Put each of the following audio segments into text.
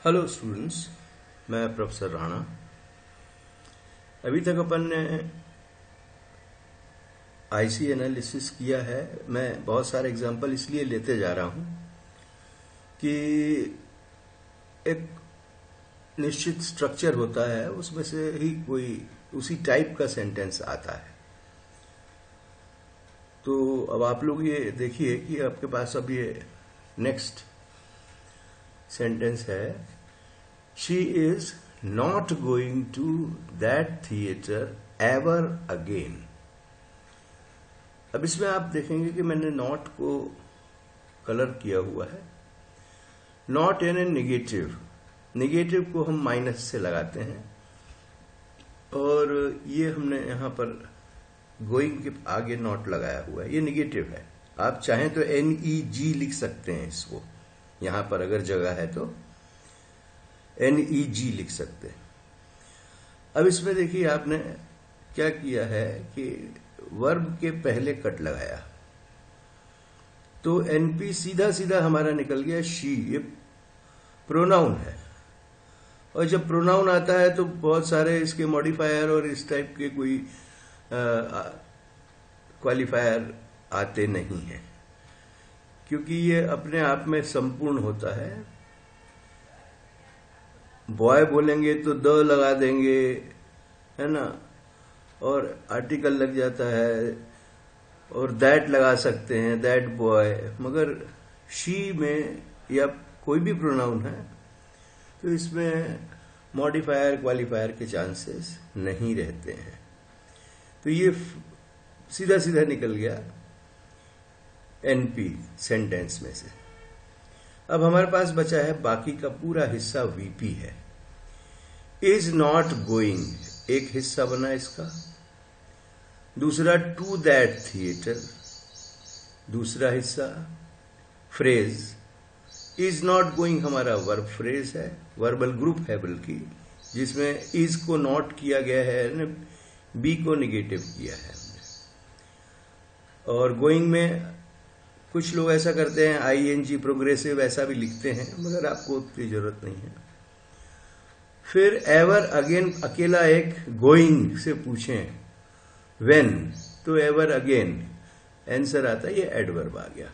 Hello students, मैं professor Rana. अभी तक अपन ने आईसी एनालिसिस किया है। मैं बहुत सारे एग्जांपल इसलिए लेते जा रहा हूं कि एक निश्चित स्ट्रक्चर होता है, उसमें से ही कोई उसी टाइप का सेंटेंस आता है। तो अब आप लोग ये देखिए कि आपके पास अब ये नेक्स्ट सेंटेंस है, she is not going to that theatre ever again. अब इसमें आप देखेंगे कि मैंने नॉट को कलर किया हुआ है। नॉट यानी निगेटिव, निगेटिव को हम माइनस से लगाते हैं, और ये हमने यहां पर गोइंग के आगे नॉट लगाया हुआ है, ये निगेटिव है। आप चाहें तो NEG लिख सकते हैं इसको, यहां पर अगर जगह है तो NEG लिख सकते हैं। अब इसमें देखिए आपने क्या किया है कि वर्ब के पहले कट लगाया, तो NP सीधा सीधा हमारा निकल गया शी। ये प्रोनाउन है, और जब प्रोनाउन आता है तो बहुत सारे इसके मॉडिफायर और इस टाइप के कोई क्वालिफायर आते नहीं हैं, क्योंकि ये अपने आप में संपूर्ण होता है। बॉय बोलेंगे तो द लगा देंगे, है ना, और आर्टिकल लग जाता है, और दैट लगा सकते हैं, दैट बॉय। मगर शी में या कोई भी प्रोनाउन है तो इसमें मॉडिफायर क्वालिफायर के चांसेस नहीं रहते हैं। तो ये सीधा सीधा निकल गया NP सेंटेंस में से। अब हमारे पास बचा है बाकी का पूरा हिस्सा VP है। इज नॉट गोइंग एक हिस्सा बना इसका, दूसरा टू दैट थिएटर दूसरा हिस्सा, फ्रेज इज नॉट गोइंग हमारा वर्ब फ्रेज है, वर्बल ग्रुप है बल्कि, जिसमें इज को नॉट किया गया है, बी को निगेटिव किया है हमने। और गोइंग में कुछ लोग ऐसा करते हैं ING प्रोग्रेसिव ऐसा भी लिखते हैं, मगर आपको उतनी जरूरत नहीं है। फिर एवर अगेन अकेला एक गोइंग से पूछें व्हेन, तो एवर अगेन आंसर आता है, ये एडवर्ब आ गया।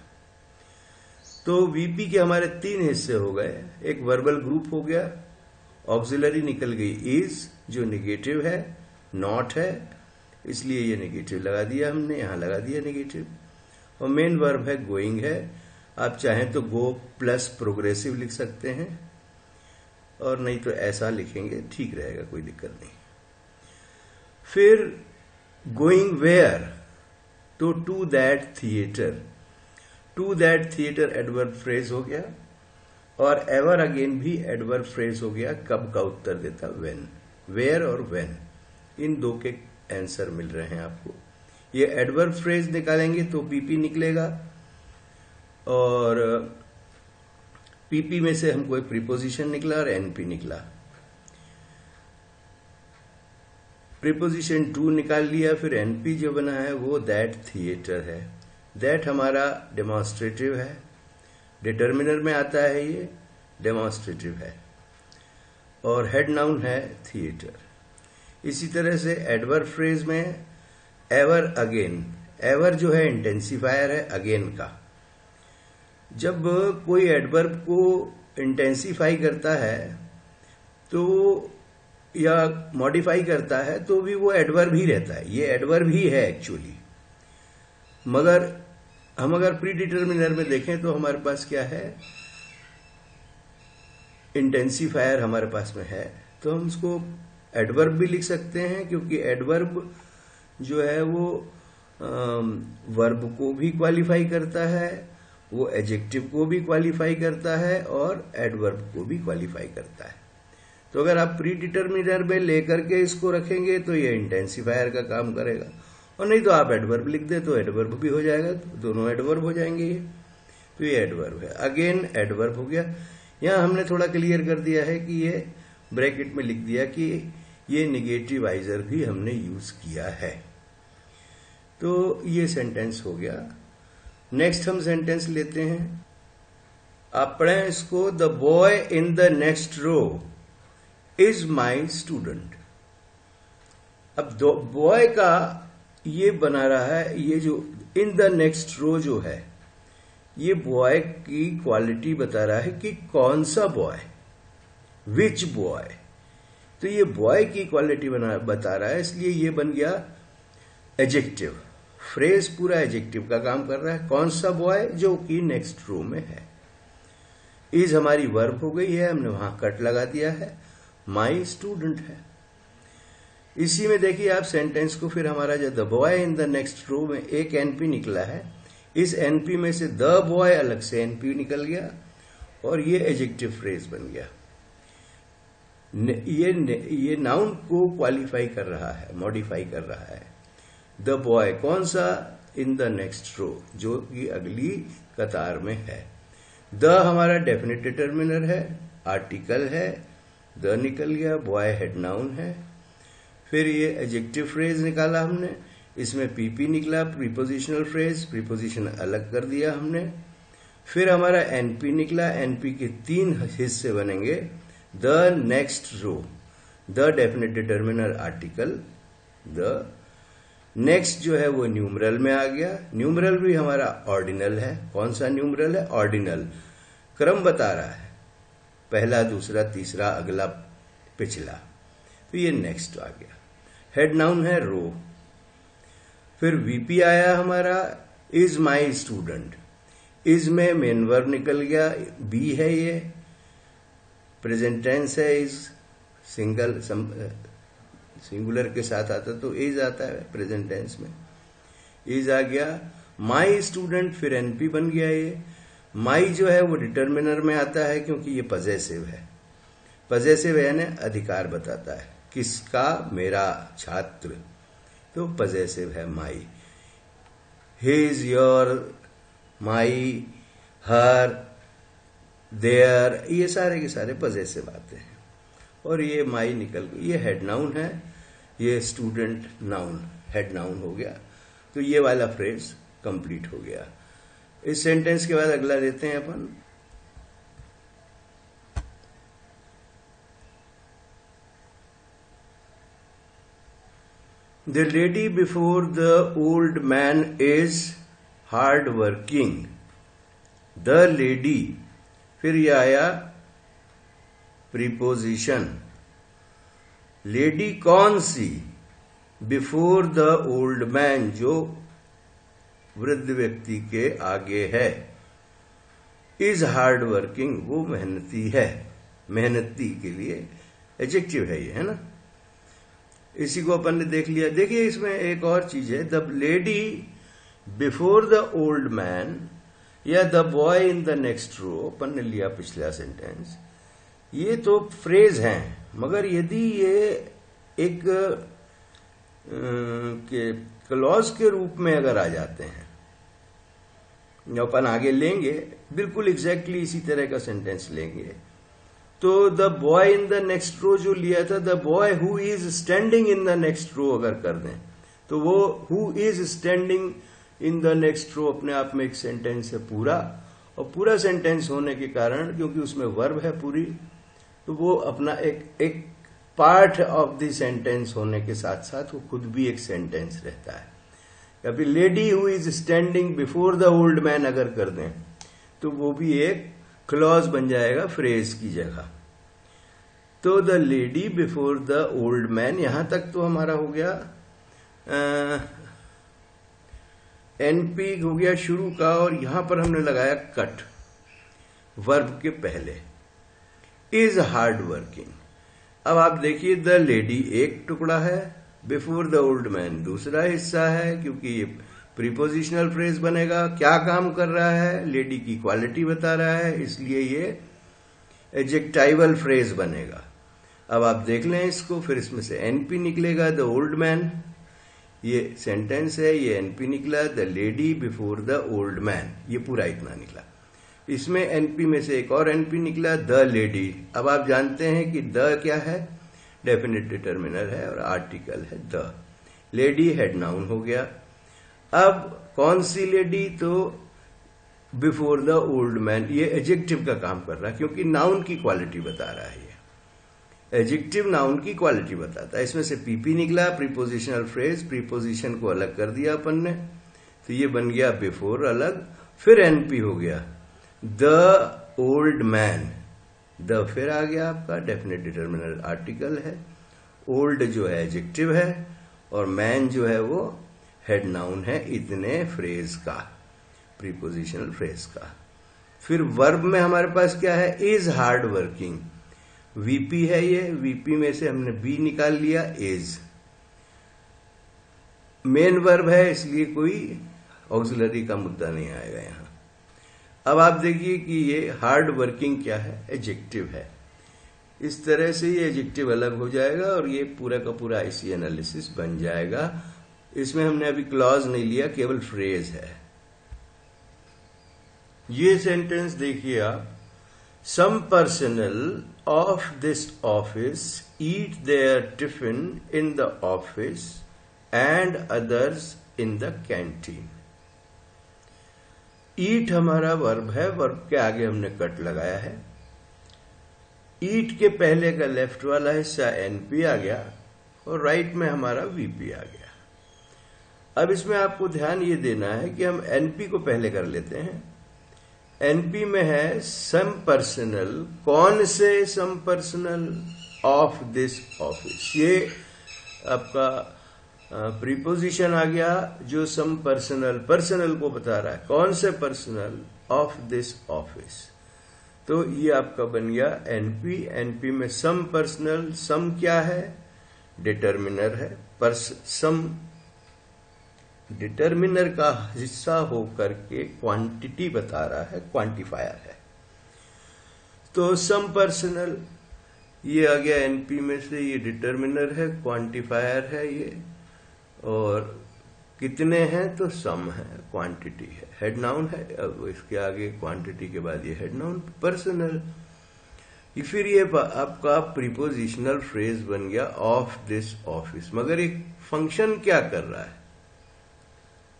तो VP के हमारे 3 हिस्से हो गए। एक वर्बल ग्रुप हो गया, ऑक्सिलरी निकल गई इज जो निगेटिव है, नॉट है इसलिए ये निगेटिव लगा दिया हमने, यहां लगा दिया निगेटिव, और मेन वर्ब है गोइंग है। आप चाहें तो गो प्लस प्रोग्रेसिव लिख सकते हैं, और नहीं तो ऐसा लिखेंगे, ठीक रहेगा, कोई दिक्कत नहीं। फिर गोइंग वेयर, तो to that theatre, to that theatre adverb phrase हो गया, और एवर अगेन भी एडवर्ब फ्रेज हो गया। कब का उत्तर देता व्हेन, वेयर और व्हेन, इन दो के आंसर मिल रहे हैं आपको। ये एडवर्ब फ्रेज निकालेंगे तो PP निकलेगा, और PP में से हमको एक प्रीपोजिशन निकला और NP निकला। प्रीपोजिशन टू निकाल लिया, फिर NP जो बना है वो दैट थिएटर है। दैट हमारा डेमोन्स्ट्रेटिव है, डिटर्मिनर में आता है, ये डेमोन्स्ट्रेटिव है, और हेड नाउन है थिएटर। इसी तरह से एडवर्ब फ्रेज में एवर अगेन, एवर जो है इंटेंसिफायर है अगेन का। जब कोई एडवर्ब को इंटेंसिफाई करता है तो या मॉडिफाई करता है तो भी वो एडवर्ब ही रहता है, ये एडवर्ब ही है एक्चुअली। मगर हम अगर प्री डिटर्मिनर में देखें तो हमारे पास क्या है, इंटेंसिफायर हमारे पास में है, तो हम उसको एडवर्ब भी लिख सकते हैं, क्योंकि एडवर्ब जो है वो वर्ब को भी क्वालिफाई करता है, वो एडजेक्टिव को भी क्वालिफाई करता है, और एडवर्ब को भी क्वालिफाई करता है। तो अगर आप प्री डिटर्मिनर में लेकर के इसको रखेंगे तो ये इंटेंसिफायर का काम करेगा, और नहीं तो आप एडवर्ब लिख दे तो एडवर्ब भी हो जाएगा, तो दोनों एडवर्ब हो जाएंगे ये। तो ये एडवर्ब है, अगेन एडवर्ब हो गया। यहां हमने थोड़ा क्लियर कर दिया है कि ये ब्रैकेट में लिख दिया कि ये निगेटिवाइजर भी हमने यूज किया है। तो ये सेंटेंस हो गया। नेक्स्ट हम सेंटेंस लेते हैं, आप पढ़ें इसको, the boy in the next row is my student. अब बॉय का ये बना रहा है, ये जो इन द नेक्स्ट रो जो है, ये बॉय की क्वालिटी बता रहा है कि कौन सा बॉय, विच बॉय। तो ये बॉय की क्वालिटी बता रहा है, इसलिए ये बन गया एडजेक्टिव। फ्रेज पूरा एडजेक्टिव का काम कर रहा है। कौन सा बॉय, जो कि नेक्स्ट रो में है। इज हमारी वर्ब हो गई है, हमने वहां कट लगा दिया है, माई स्टूडेंट है। इसी में देखिए आप सेंटेंस को, फिर हमारा जो the boy in the next row में एक एनपी निकला है, इस एनपी में से द बॉय अलग से एनपी निकल गया और ये एडजेक्टिव फ्रेज बन गया। ये नाउन को क्वालिफाई कर रहा है, मॉडिफाई कर रहा है। द बॉय कौन सा, इन द नेक्स्ट रो, जो कि अगली कतार में है। द हमारा डेफिनेट डिटर्मिनर है, आर्टिकल है, द निकल गया, बॉय हेड नाउन है। फिर ये एडजेक्टिव फ्रेज निकाला हमने, इसमें पीपी निकला, प्रीपोजिशनल फ्रेज, प्रीपोजिशन अलग कर दिया हमने। फिर हमारा एनपी निकला, एनपी के 3 हिस्से बनेंगे, the next row, the definite determiner article, the next जो है वो न्यूमरल में आ गया। न्यूमरल भी हमारा ऑर्डिनल है। कौन सा न्यूमरल है, ऑर्डिनल, क्रम बता रहा है, पहला, दूसरा, तीसरा, अगला, पिछला। तो ये नेक्स्ट आ गया। हेड नाउन है रो। फिर वीपी आया हमारा, इज माई स्टूडेंट। इज में मेन वर्ब निकल गया, बी है, ये प्रेजेंट टेंस है, इज सिंगुलर के साथ आता तो इज आता है प्रेजेंट टेंस में, इज आ गया। माई स्टूडेंट, फिर एनपी बन गया। ये माई जो है वो डिटर्मिनर में आता है क्योंकि ये पजेसिव है। पजेसिव यानी अधिकार बताता है, किसका, मेरा, छात्र, तो पजेसिव है my. His, your, my, her, their, ये सारे के सारे पजेसिव आते हैं। और ये माई निकल गई, ये हेड नाउन है, ये स्टूडेंट नाउन, हेड नाउन हो गया। तो ये वाला फ्रेज कंप्लीट हो गया। इस सेंटेंस के बाद अगला देते हैं अपन, The lady before the old man is hard working. The lady, फिर ये आया प्रीपोजिशन, लेडी कौन सी, बिफोर द ओल्ड मैन, जो वृद्ध व्यक्ति के आगे है। इज हार्ड वर्किंग, वो मेहनती है, मेहनती के लिए एडजेक्टिव है ये, है ना। इसी को अपन ने देख लिया। देखिए इसमें एक और चीज है, the lady before the old man या the boy in the next row, अपन ने लिया पिछला सेंटेंस। ये तो फ्रेज हैं, मगर यदि ये एक क्लॉज के रूप में अगर आ जाते हैं, अपन आगे लेंगे, बिल्कुल एग्जैक्टली इसी तरह का सेंटेंस लेंगे। तो the boy in the next row जो लिया था, the boy who is standing in the next row अगर कर दें, तो वो who is standing in the next row अपने आप में एक सेंटेंस है पूरा। और पूरा सेंटेंस होने के कारण, क्योंकि उसमें वर्ब है पूरी, तो वो अपना एक पार्ट ऑफ द सेंटेंस होने के साथ साथ वो खुद भी एक सेंटेंस रहता है। कभी lady who is standing before the old man अगर कर दें, तो वो भी एक क्लॉज बन जाएगा फ्रेज की जगह। तो the lady before the old man, यहां तक तो हमारा हो गया, एनपी हो गया शुरू का, और यहां पर हमने लगाया कट वर्ब के पहले, इज हार्ड वर्किंग। अब आप देखिए, द लेडी एक टुकड़ा है, बिफोर द ओल्ड मैन दूसरा हिस्सा है, क्योंकि ये प्रीपोजिशनल फ्रेज बनेगा। क्या काम कर रहा है, लेडी की क्वालिटी बता रहा है, इसलिए ये एडजेक्टाइवल फ्रेज बनेगा। अब आप देख लें इसको, फिर इसमें से एनपी निकलेगा, द ओल्ड मैन, ये सेंटेंस है, ये एनपी निकला, the lady before the old man, ये पूरा इतना निकला। इसमें एनपी में से एक और एनपी निकला, द लेडी। अब आप जानते हैं कि द क्या है, डेफिनेट डिटर्मिनर है और आर्टिकल है द। लेडी हेड नाउन हो गया। अब कौन सी लेडी, तो बिफोर द ओल्ड मैन, ये एडजेक्टिव का काम कर रहा है क्योंकि नाउन की क्वालिटी बता रहा है। ये एडजेक्टिव नाउन की क्वालिटी बताता है। इसमें से पीपी निकला, प्रीपोजिशनल फ्रेज, प्रीपोजिशन को अलग कर दिया अपन ने, तो ये बन गया बिफोर अलग, फिर एनपी हो गया द ओल्ड मैन, द फिर आ गया आपका डेफिनेट डिटरमिनर आर्टिकल है, ओल्ड जो है एडजेक्टिव है और मैन जो है वो हेड नाउन है इतने फ्रेज का, प्रीपोजिशनल फ्रेज का। फिर वर्ब में हमारे पास क्या है, इज हार्ड वर्किंग, वीपी है ये, वीपी में से हमने बी निकाल लिया, इज मेन वर्ब है इसलिए कोई ऑक्सिलरी का मुद्दा नहीं आएगा यहां। अब आप देखिए कि ये हार्ड वर्किंग क्या है, एडजेक्टिव है। इस तरह से ये एडजेक्टिव अलग हो जाएगा और ये पूरा का पूरा आईसी एनालिसिस बन जाएगा। इसमें हमने अभी क्लॉज नहीं लिया, केवल फ्रेज है। ये सेंटेंस देखिए आप, some personal of this office eat their tiffin in the office and others in the canteen. Eat हमारा वर्ब है, वर्ब के आगे हमने कट लगाया है। ईट के पहले का लेफ्ट वाला हिस्सा एनपी आ गया और राइट में हमारा वीपी आ गया। अब इसमें आपको ध्यान ये देना है कि हम एनपी को पहले कर लेते हैं। एनपी में है सम पर्सनल, कौन से some personal of this office, ये आपका प्रीपोजिशन आ गया जो सम पर्सनल, पर्सनल को बता रहा है, कौन से पर्सनल ऑफ दिस ऑफिस। तो ये आपका बन गया एनपी। एनपी में सम पर्सनल, सम क्या है, डिटरमिनर है, सम डिटरमिनर का हिस्सा होकर के क्वांटिटी बता रहा है, क्वांटिफायर है। तो सम पर्सनल ये आ गया एनपी में से, ये डिटरमिनर है, क्वांटिफायर है ये, और कितने हैं तो सम है, क्वांटिटी है, हेड नाउन है। अब इसके आगे क्वांटिटी के बाद ये हेड नाउन पर्सनल। फिर ये आपका प्रीपोजिशनल फ्रेज बन गया ऑफ दिस ऑफिस। मगर एक फंक्शन क्या कर रहा है,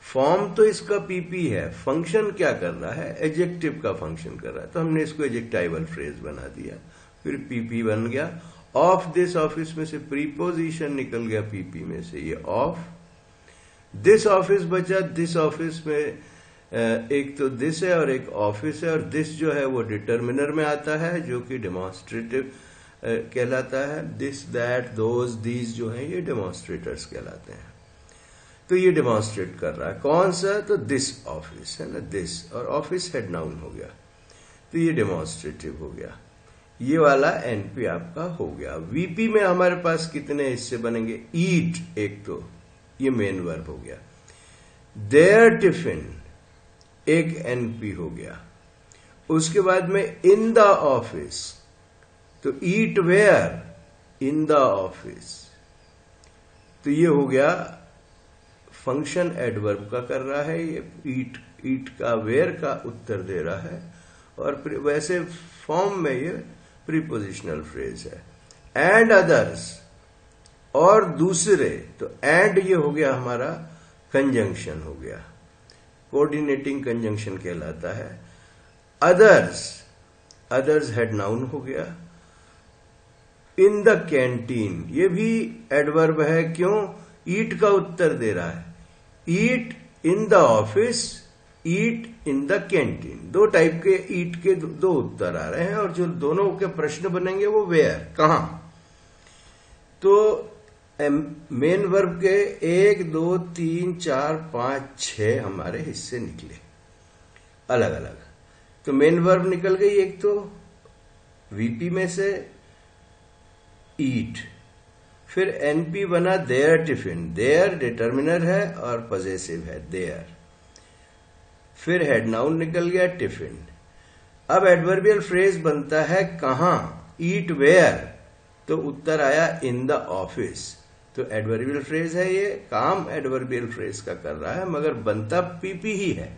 फॉर्म तो इसका पीपी है, फंक्शन क्या कर रहा है, एडजेक्टिव का फंक्शन कर रहा है, तो हमने इसको एडजेक्टाइवल फ्रेज बना दिया। फिर पीपी बन गया, ऑफ दिस ऑफिस में से प्रीपोजिशन निकल गया पीपी में से, ये ऑफ। दिस ऑफिस बचा, दिस ऑफिस में एक तो दिस है और एक ऑफिस है, और दिस जो है वो डिटरमिनर में आता है जो कि डेमोन्स्ट्रेटिव कहलाता है। दिस, दैट, दोज, दीज जो है ये डेमोन्स्ट्रेटर्स कहलाते हैं। तो ये डेमोन्स्ट्रेट कर रहा है कौन सा, तो दिस ऑफिस है ना, दिस, और ऑफिस हेड नाउन हो गया, तो ये डेमोन्स्ट्रेटिव हो गया। ये वाला एनपी आपका हो गया। वीपी में हमारे पास कितने हिस्से बनेंगे, ईट एक तो ये मेन वर्ब हो गया, देयर टिफिन एक एनपी हो गया, उसके बाद में इन द ऑफिस, तो ईट वेयर इन द ऑफिस, तो ये हो गया फंक्शन एडवर्ब का कर रहा है, ये ईट का वेयर का उत्तर दे रहा है, और वैसे फॉर्म में ये प्रीपोजिशनल फ्रेज है। एंड अदर्स, और दूसरे, तो एंड ये हो गया हमारा कंजंक्शन हो गया, कोऑर्डिनेटिंग कंजंक्शन कहलाता है। अदर्स, अदर्स हेड नाउन हो गया। इन द कैंटीन, ये भी एडवर्ब है, क्यों, ईट का उत्तर दे रहा है। Eat in the office, eat in the canteen, दो टाइप के ईट के दो उत्तर आ रहे हैं, और जो दोनों के प्रश्न बनेंगे वो वेयर, कहां। तो मेन वर्ब के 1, 2, 3, 4, 5, 6 हमारे हिस्से निकले अलग अलग। तो मेन वर्ब निकल गई एक, तो वीपी में से ईट, फिर एनपी बना देयर टिफिन, देयर डिटरमिनर है और पजेसिव है देयर, फिर हेड नाउन निकल गया टिफिन। अब एडवर्बियल फ्रेज बनता है कहां, ईट वेयर, तो उत्तर आया इन द ऑफिस। तो एडवर्बियल फ्रेज है ये, काम एडवर्बियल फ्रेज का कर रहा है, मगर बनता पीपी ही है,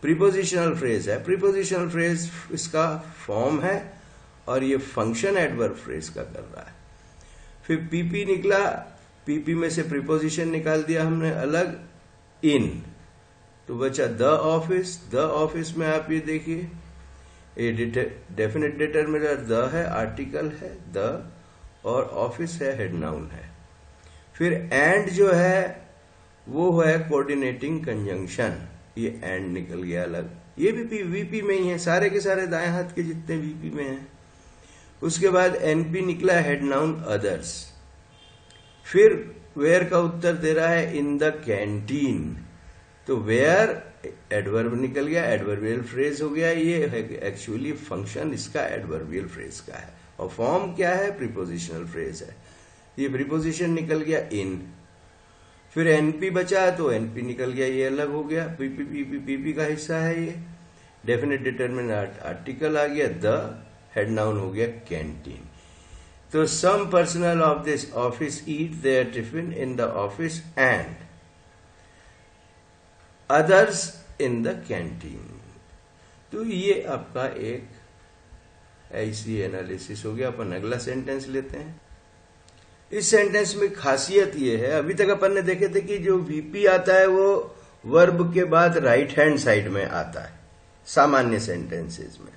प्रीपोजिशनल फ्रेज है। प्रीपोजिशनल फ्रेज इसका फॉर्म है और ये फंक्शन एडवर्ब फ्रेज का कर रहा है। फिर पीपी निकला, पीपी में से प्रीपोजिशन निकाल दिया हमने अलग, इन, तो बचा द ऑफिस। द ऑफिस में आप ये देखिए, ये डेफिनेट डिटरमिनर द है, आर्टिकल है द, और ऑफिस है, हेड नाउन है। फिर एंड जो है वो है कोऑर्डिनेटिंग कंजंक्शन, ये एंड निकल गया अलग। ये भी वीपी में ही है, सारे के सारे दाएं हाथ के जितने वीपी में हैं। उसके बाद एनपी निकला, हेड नाउन अदर्स। फिर वेयर का उत्तर दे रहा है इन द कैंटीन, तो वेयर एडवर्ब निकल गया, एडवर्बियल फ्रेज हो गया। ये एक्चुअली फंक्शन इसका एडवर्बियल फ्रेज का है, और फॉर्म क्या है, प्रीपोजिशनल फ्रेज है। ये प्रीपोजिशन निकल गया इन। फिर एनपी बचा तो एनपी निकल गया, ये अलग हो गया, पीपी का हिस्सा है ये। डेफिनेट डिटरमिनेंट आर्टिकल आ गया द, हेड नाउन हो गया कैंटीन। तो some personal of this office eat their tiffin in the office and others in the canteen. तो ये आपका एक ऐसी एनालिसिस हो गया। अपन अगला सेंटेंस लेते हैं। इस सेंटेंस में खासियत ये है, अभी तक अपन ने देखे थे कि जो वीपी आता है वो वर्ब के बाद राइट हैंड साइड में आता है सामान्य सेंटेंसेस में,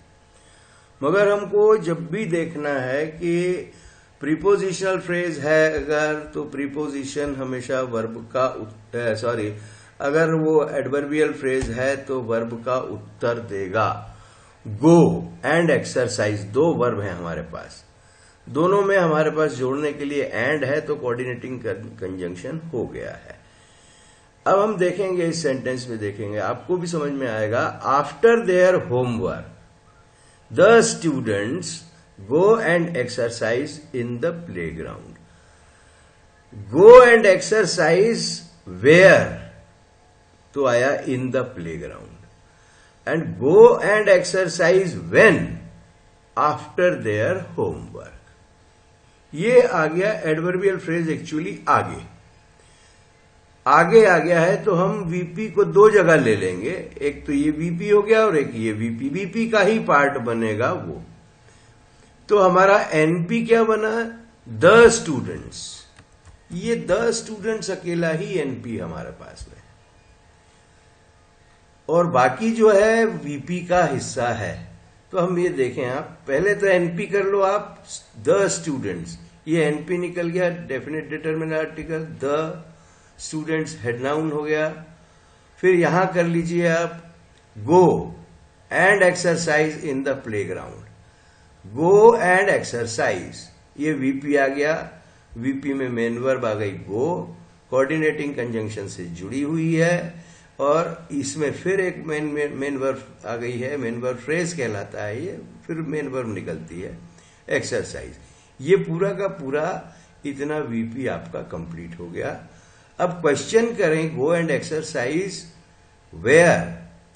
मगर हमको जब भी देखना है कि प्रीपोजिशनल फ्रेज है अगर, तो प्रीपोजिशन हमेशा वर्ब का अगर वो एडवर्बियल फ्रेज है तो वर्ब का उत्तर देगा। गो एंड एक्सरसाइज दो वर्ब हैं हमारे पास, दोनों में हमारे पास जोड़ने के लिए एंड है, तो कोऑर्डिनेटिंग कंजंक्शन हो गया है। अब हम देखेंगे इस सेंटेंस में, देखेंगे आपको भी समझ में आएगा। After their homework the students go and exercise in the playground. Go and exercise where, तो आया in the playground. And go and exercise when, after their homework. ये आ गया एडवर्बियल फ्रेज एक्चुअली आगे आ गया है, तो हम वीपी को दो जगह ले लेंगे, एक तो ये वीपी हो गया और एक ये वीपी का ही पार्ट बनेगा वो। तो हमारा एनपी क्या बना, द स्टूडेंट्स। ये द स्टूडेंट्स अकेला ही एनपी हमारे पास में, और बाकी जो है वीपी का हिस्सा है। तो हम ये देखें, आप पहले तो एनपी कर लो आप, द स्टूडेंट्स, ये एनपी निकल गया, definite determinant article the students, head noun हो गया। फिर यहां कर लीजिए आप, गो and exercise in the playground. Go and exercise, ये वीपी आ गया, वीपी में मेन वर्ब आ गई गो, कोऑर्डिनेटिंग कंजंक्शन से जुड़ी हुई है, और इसमें फिर एक मेन वर्ब आ गई है, मेन वर्ब फ्रेज कहलाता है ये, फिर मेन वर्ब निकलती है एक्सरसाइज। ये पूरा का पूरा इतना वीपी आपका कंप्लीट हो गया। अब क्वेश्चन करें गो एंड एक्सरसाइज वेयर,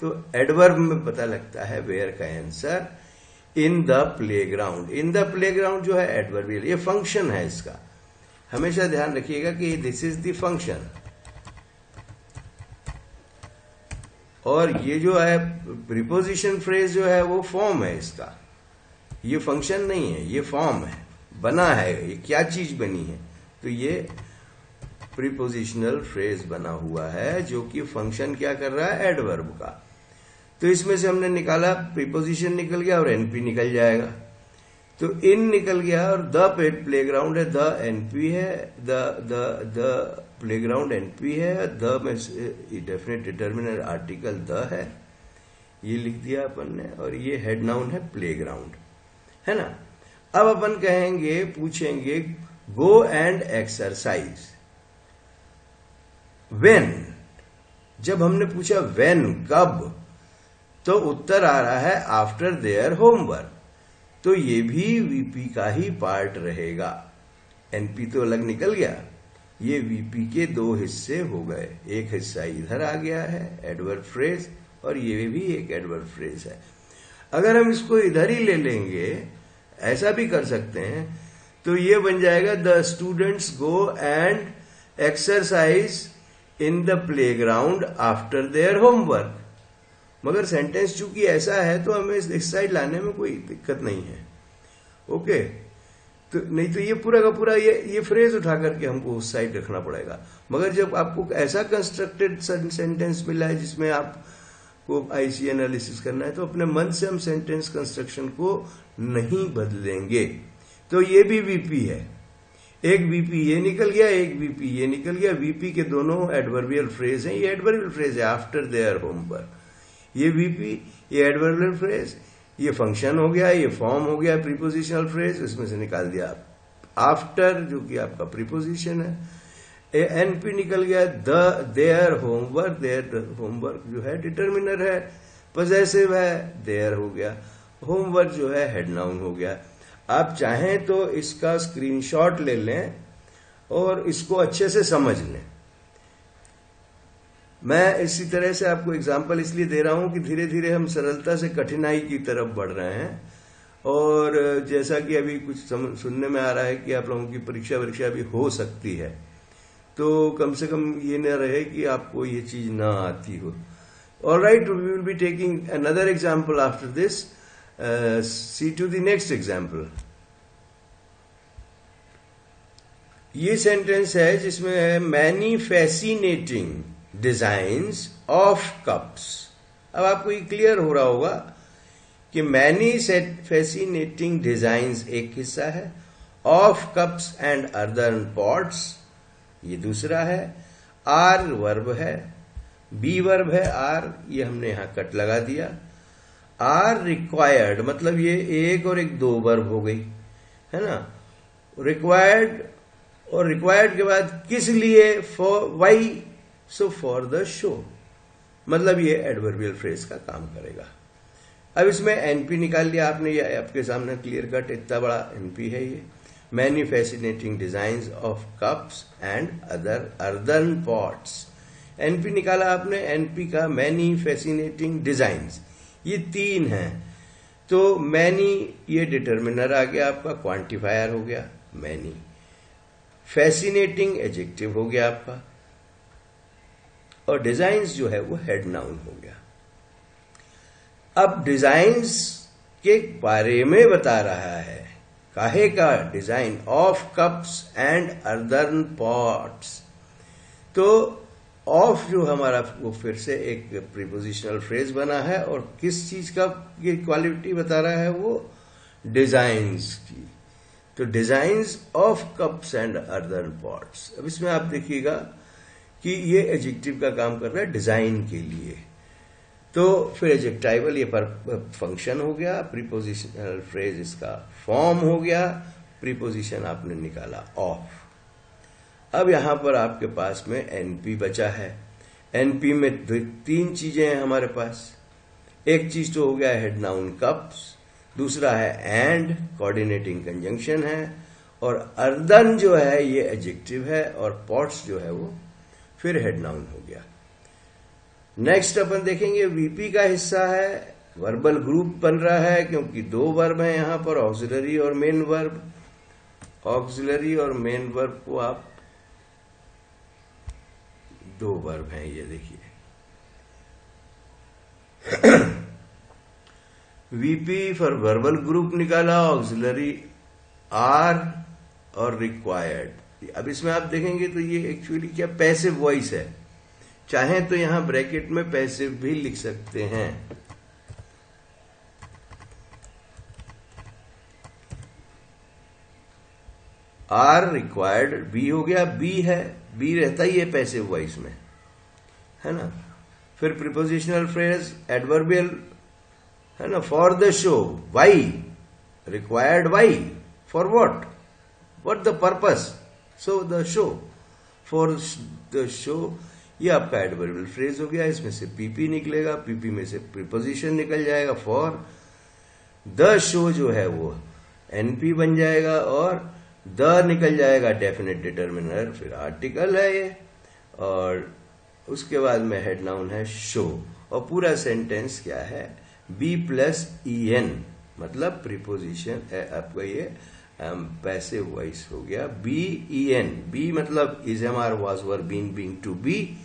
तो एडवर्ब में पता लगता है वेयर का answer in the playground. In the playground जो है एडवर्बियल, ये फंक्शन है इसका, हमेशा ध्यान रखिएगा कि दिस इज द फंक्शन। और ये जो है प्रीपोजिशन फ्रेज जो है वो फॉर्म है इसका, ये फंक्शन नहीं है, ये फॉर्म है, बना है, ये क्या चीज बनी है, तो ये प्रीपोजिशनल फ्रेज बना हुआ है जो कि फंक्शन क्या कर रहा है, एडवर्ब का। तो इसमें से हमने निकाला, प्रीपोजिशन निकल गया और एनपी निकल जाएगा, तो इन निकल गया, और द प्लेग्राउंड है, द एनपी है, द प्लेग्राउंड एनपी है, द में डेफिनेट डिटरमिनेंट आर्टिकल द है, ये लिख दिया अपन ने, और ये हेड नाउन है प्लेग्राउंड, है ना। अब अपन कहेंगे, पूछेंगे गो एंड एक्सरसाइज व्हेन। जब हमने पूछा व्हेन, कब, तो उत्तर आ रहा है आफ्टर देयर होमवर्क, तो ये भी वीपी का ही पार्ट रहेगा। एनपी तो अलग निकल गया, ये वीपी के दो हिस्से हो गए, एक हिस्सा इधर आ गया है एडवर्ब फ्रेज, और ये भी एक एडवर्ब फ्रेज है। अगर हम इसको इधर ही ले लेंगे, ऐसा भी कर सकते हैं, तो ये बन जाएगा the students go and exercise in the playground after their homework. मगर सेंटेंस चूंकि ऐसा है तो हमें इस साइड लाने में कोई दिक्कत नहीं है, ओके। तो नहीं तो ये पूरा का पूरा ये फ्रेज उठा करके हमको उस साइड रखना पड़ेगा। मगर जब आपको ऐसा कंस्ट्रक्टेड सेंटेंस मिला है जिसमें आपको आईसी एनालिसिस करना है, तो अपने मन से हम सेंटेंस कंस्ट्रक्शन को नहीं बदलेंगे। तो ये भी वीपी है, एक वीपी ये निकल गया, एक वीपी ये निकल गया। वीपी के दोनों एडवर्बियल फ्रेज हैं, ये एडवर्बियल फ्रेज है आफ्टर देयर होमवर्क। ये वीपी, ये एडवर्बियल फ्रेज, ये फंक्शन हो गया, ये फॉर्म हो गया प्रीपोजिशनल फ्रेज, इसमें से निकाल दिया आफ्टर जो कि आपका प्रीपोजिशन है। एनपी निकल गया, देयर होमवर्क, देयर होमवर्क जो है डिटर्मिनर है, पॉसेसिव है, देयर हो गया, होमवर्क जो है हेड नाउन हो गया। आप चाहें तो इसका स्क्रीनशॉट ले लें और इसको अच्छे से समझ लें। मैं इसी तरह से आपको एग्जाम्पल इसलिए दे रहा हूं कि धीरे धीरे हम सरलता से कठिनाई की तरफ बढ़ रहे हैं। और जैसा कि अभी कुछ सुनने में आ रहा है कि आप लोगों की परीक्षा भी हो सकती है, तो कम से कम ये न रहे कि आपको ये चीज ना आती हो। Alright, we will be taking another example after this. See to the next example. ये सेंटेंस है जिसमें है many fascinating designs of cups. अब आपको ये क्लियर हो रहा होगा कि मैनी फैसिनेटिंग डिजाइन्स एक हिस्सा है, of cups and other pots ये दूसरा है, आर वर्ब है, बी वर्ब है, आर ये हमने यहां कट लगा दिया। आर रिक्वायर्ड मतलब ये एक और एक दो वर्ब हो गई है ना। रिक्वायर्ड और रिक्वायर्ड के बाद किस लिए, for why, so for the show, मतलब ये एडवर्बियल फ्रेज का काम करेगा। अब इसमें एनपी निकाल लिया आपने, ये आपके सामने क्लियर कट इतना बड़ा एनपी है ये। Many fascinating designs of cups and other earthen pots. NP निकाला आपने, एनपी का मैनी फैसिनेटिंग डिजाइन्स, ये तीन हैं। तो मैनी ये डिटर्मिनर आ गया आपका, क्वांटिफायर हो गया मैनी। फैसिनेटिंग एडजेक्टिव हो गया आपका, और डिजाइन्स जो है वो हेड नाउन हो गया। अब डिजाइन्स के बारे में बता रहा है, काहे का design, of cups and earthen pots. तो ऑफ जो हमारा वो फिर से एक प्रीपोजिशनल फ्रेज बना है, और किस चीज का ये क्वालिटी बता रहा है, वो डिजाइन्स की। तो designs of cups and earthen pots. अब इसमें आप देखिएगा कि ये एडजेक्टिव का काम कर रहा है डिजाइन के लिए। तो फिर एडजेक्टाइवल ये पर फंक्शन हो गया, प्रीपोजिशनल फ्रेज इसका फॉर्म हो गया, प्रीपोजिशन आपने निकाला ऑफ। अब यहां पर आपके पास में एनपी बचा है। एनपी में तीन चीजें हैं हमारे पास। एक चीज तो हो गया हेड नाउन कप्स, दूसरा है एंड कोऑर्डिनेटिंग कंजंक्शन है, और अर्दन जो है ये एडजेक्टिव है, और पॉट्स जो है वो फिर हेड नाउन हो गया। नेक्स्ट अपन देखेंगे वीपी का हिस्सा है, वर्बल ग्रुप बन रहा है क्योंकि दो वर्ब हैं यहां पर, ऑक्सिलरी और मेन वर्ब। ऑक्सिलरी और मेन वर्ब को आप दो वर्ब हैं ये देखिए। वीपी फॉर वर्बल ग्रुप निकाला, ऑक्सिलरी आर और रिक्वायर्ड। अब इसमें आप देखेंगे तो ये एक्चुअली क्या पैसिव वॉइस है। चाहे तो यहां ब्रैकेट में पैसिव भी लिख सकते हैं। आर रिक्वायर्ड, बी हो गया, बी है, बी रहता ही है पैसिव वॉइस में, है ना। फिर प्रीपोजिशनल फ्रेज एडवर्बियल है ना, for the show, why, required why, for what the purpose, so the show, for the show, ये आपका एडवर्बियल फ्रेज हो गया। इसमें से पीपी निकलेगा, पीपी में से प्रीपोजिशन निकल जाएगा फॉर। द शो जो है वो एनपी बन जाएगा, और द निकल जाएगा डेफिनेट डिटर्मिनर, फिर आर्टिकल है ये, और उसके बाद में हेड नाउन है शो। और पूरा सेंटेंस क्या है, बी प्लस ई एन, मतलब प्रीपोजिशन आपका ये पैसिव वॉइस हो गया। बी ई एन, बी मतलब is am are was were been being to be,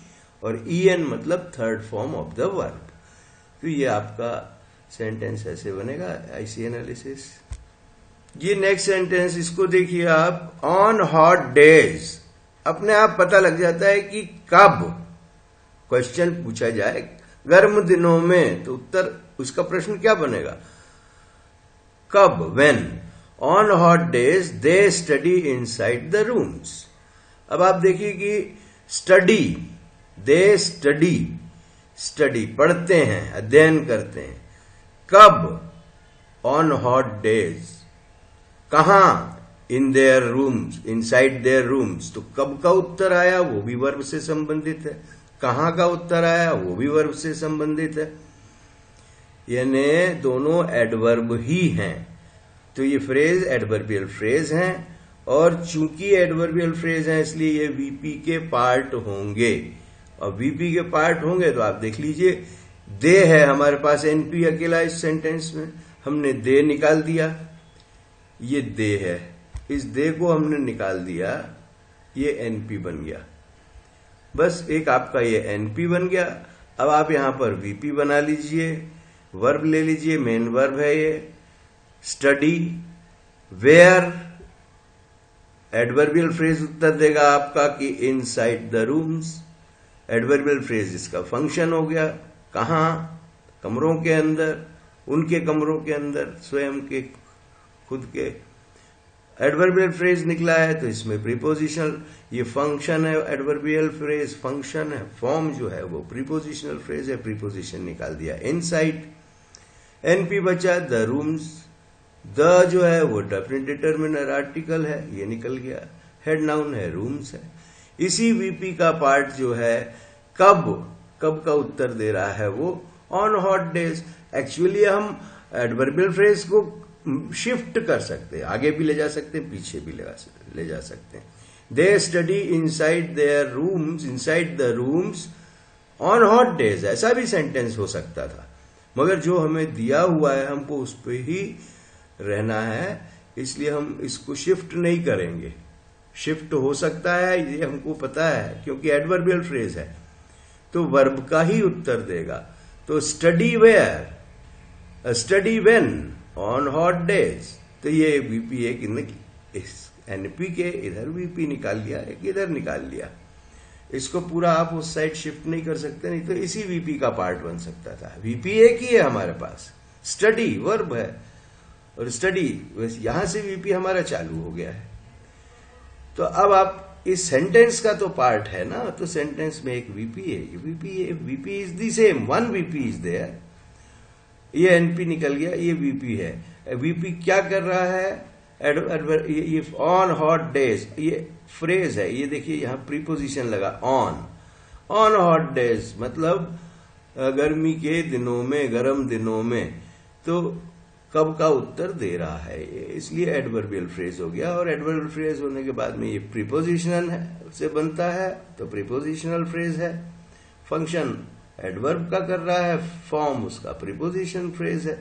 और ई एन मतलब third form of the verb. तो ये आपका सेंटेंस ऐसे बनेगा, आईसी एनालिसिस। ये नेक्स्ट सेंटेंस, इसको देखिए आप, ऑन हॉट डेज। अपने आप पता लग जाता है कि कब क्वेश्चन पूछा जाए गर्म दिनों में, तो उत्तर उसका प्रश्न क्या बनेगा, कब, when. On hot days they study inside the rooms. अब आप देखिए कि स्टडी, दे स्टडी, स्टडी पढ़ते हैं, अध्ययन करते हैं। कब, ऑन हॉट डेज। कहां, in their rooms, inside their rooms. तो कब का उत्तर आया वो भी वर्ब से संबंधित है, कहां का उत्तर आया वो भी वर्ब से संबंधित है, यानी दोनों एडवर्ब ही हैं। तो ये फ्रेज एडवर्बियल फ्रेज हैं, और चूंकि एडवर्बियल फ्रेज हैं इसलिए ये वीपी के पार्ट होंगे। और वीपी के पार्ट होंगे तो आप देख लीजिए, दे है हमारे पास एनपी अकेला इस सेंटेंस में, हमने दे निकाल दिया, ये दे है, इस दे को हमने निकाल दिया, ये एनपी बन गया। बस एक आपका ये एनपी बन गया। अब आप यहां पर वीपी बना लीजिए, वर्ब ले लीजिए, मेन वर्ब है ये, स्टडी, वेयर, एडवर्बियल फ्रेज उत्तर देगा आपका कि inside the rooms. Adverbial phrase इसका फंक्शन हो गया, कहां, कमरों के अंदर, उनके कमरों के अंदर, स्वयं के, खुद के। एडवर्बियल फ्रेज निकला है तो इसमें प्रीपोजिशनल, ये फंक्शन है, एडवर्बियल फ्रेज फंक्शन है, फॉर्म जो है वो प्रीपोजिशनल फ्रेज है, प्रीपोजिशन निकाल दिया इनसाइड। एनपी बचा द रूम्स, द जो है वो डेफिनेट डिटरमिनर आर्टिकल है, ये निकल गया, हेड नाउन है, रूम्स है। इसी वीपी का पार्ट जो है कब, कब का उत्तर दे रहा है वो ऑन हॉट डेज। एक्चुअली हम एडवर्बियल फ्रेज को शिफ्ट कर सकते हैं, आगे भी ले जा सकते हैं, पीछे भी ले जा सकते हैं। They study inside their rooms, inside the rooms on hot days, ऐसा भी सेंटेंस हो सकता था, मगर जो हमें दिया हुआ है हमको उस पर ही रहना है, इसलिए हम इसको शिफ्ट नहीं करेंगे। शिफ्ट हो सकता है ये हमको पता है, क्योंकि एडवर्बियल फ्रेज है तो वर्ब का ही उत्तर देगा। तो study where, study when, on hot days, तो ये वीपी एक इस एनपी के इधर वीपी निकाल लिया, एक इधर निकाल लिया। इसको पूरा आप उस साइड शिफ्ट नहीं कर सकते, नहीं तो इसी वीपी का पार्ट बन सकता था। वीपी एक ही है हमारे पास, स्टडी वर्ब है, और स्टडी यहां से वीपी हमारा चालू हो गया है। तो अब आप इस सेंटेंस का तो पार्ट है ना, तो सेंटेंस में एक वीपी है, VP is the same, one VP is there. ये एनपी निकल गया, ये वीपी है। वीपी क्या कर रहा है, ये ऑन हॉट डेज, ये फ्रेज है, ये देखिए यहां प्रीपोजिशन लगा ऑन, ऑन हॉट डेज मतलब गर्मी के दिनों में, गर्म दिनों में। तो कब का उत्तर दे रहा है ये, इसलिए एडवर्बियल फ्रेज हो गया। और एडवर्बियल फ्रेज होने के बाद में ये प्रीपोजिशनल है से बनता है, तो प्रीपोजिशनल फ्रेज है। फंक्शन एडवर्ब का कर रहा है, फॉर्म उसका प्रीपोजिशन फ्रेज है।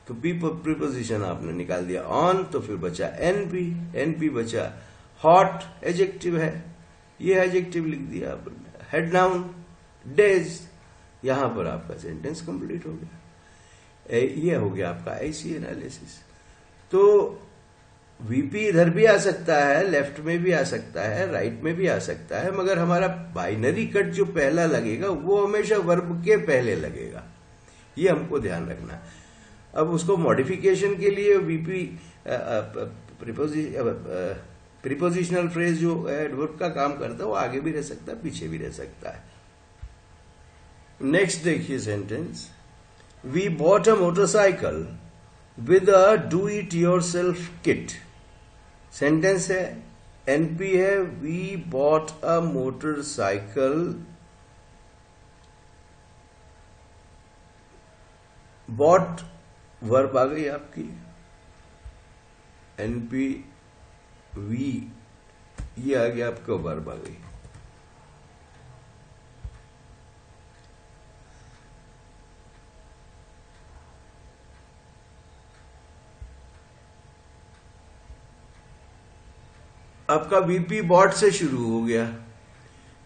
तो प्रीपोजिशन आपने निकाल दिया ऑन, तो फिर बचा एनपी, एनपी बचा हॉट, एडजेक्टिव है, ये एडजेक्टिव लिख दिया, हेड नाउन डेज, यहां पर आपका सेंटेंस कंप्लीट हो गया। ये हो गया आपका ऐसी एनालिसिस। तो वीपी इधर भी आ सकता है, लेफ्ट में भी आ सकता है, राइट में भी आ सकता है, मगर हमारा बाइनरी कट जो पहला लगेगा वो हमेशा वर्ब के पहले लगेगा, ये हमको ध्यान रखना। अब उसको मॉडिफिकेशन के लिए वीपी प्रीपोजिशनल फ्रेज जो एडवर्ब का काम करता है वो आगे भी रह सकता है, पीछे भी रह सकता है। नेक्स्ट देखिए sentence, We bought a motorcycle with a do-it-yourself kit. Sentence है, एनपी है, We bought a motorcycle, bought verb आ गई आपकी, एनपी वी, ये आ गया आपका वर्ब आ गई। आपका वीपी बॉट से शुरू हो गया,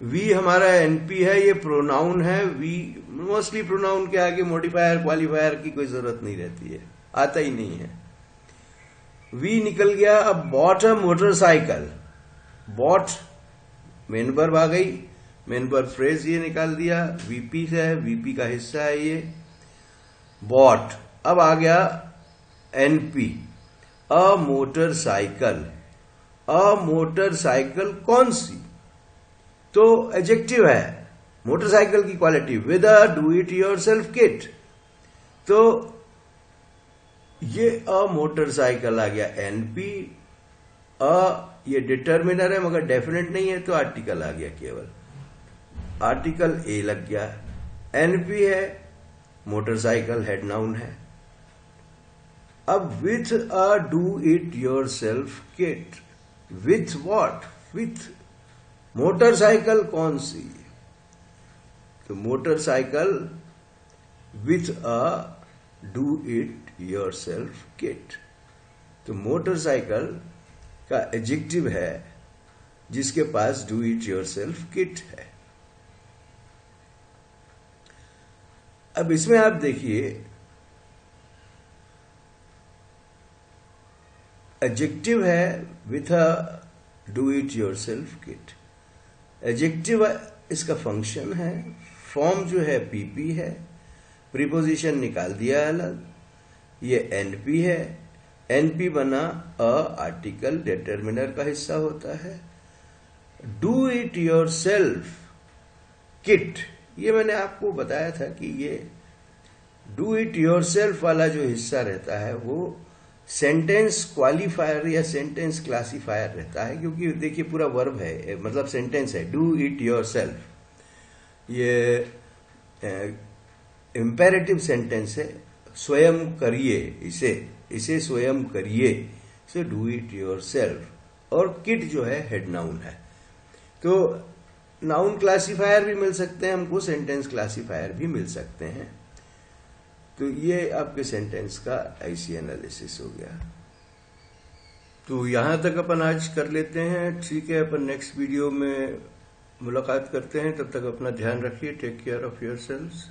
वी हमारा एनपी है, ये प्रोनाउन है। वी मोस्टली प्रोनाउन के आगे मॉडिफायर क्वालिफायर की कोई जरूरत नहीं रहती है, आता ही नहीं है। वी निकल गया। अब bought a motorcycle, bought main verb आ गई, मेन वर्ब फ्रेज ये निकाल दिया, वीपी से है, वीपी का हिस्सा है ये बॉट। अब आ गया NP, a motorcycle. A motorcycle कौन सी? तो एडजेक्टिव है मोटरसाइकिल की quality, with a do it yourself kit. तो ये अ मोटरसाइकिल आ गया एनपी। ये डिटर्मिनर है मगर डेफिनेट नहीं है, तो आर्टिकल आ गया, केवल आर्टिकल ए लग गया। एनपी है, मोटरसाइकिल हेड नाउन है। अब with a do it yourself kit, with what? With motorcycle कौन सी? तो motorcycle with a do it yourself kit. तो मोटरसाइकिल का एडजेक्टिव है जिसके पास डू इट योरसेल्फ किट है। अब इसमें आप देखिए, एडजेक्टिव है with a do it yourself kit. Adjective इसका फंक्शन है, फॉर्म जो है पीपी है, प्रीपोजिशन निकाल दिया अलग, ये एनपी है। एनपी बना अ आर्टिकल डिटर्मिनर का हिस्सा होता है। डू इट योरसेल्फ किट, ये मैंने आपको बताया था कि ये डू इट योरसेल्फ वाला जो हिस्सा रहता है वो सेंटेंस क्वालिफायर या सेंटेंस क्लासिफायर रहता है, क्योंकि देखिए पूरा वर्ब है, मतलब सेंटेंस है, डू इट योरसेल्फ। ये इंपेरेटिव सेंटेंस है, स्वयं करिए, इसे स्वयं करिए, सो डू इट योरसेल्फ। और किट जो है हेड नाउन है। तो नाउन क्लासिफायर भी मिल सकते हैं हमको, सेंटेंस क्लासिफायर भी मिल सकते हैं। तो ये आपके सेंटेंस का ऐसी एनालिसिस हो गया। तो यहां तक अपन आज कर लेते हैं, ठीक है। अपन नेक्स्ट वीडियो में मुलाकात करते हैं, तब तक अपना ध्यान रखिए। Take care of yourselves.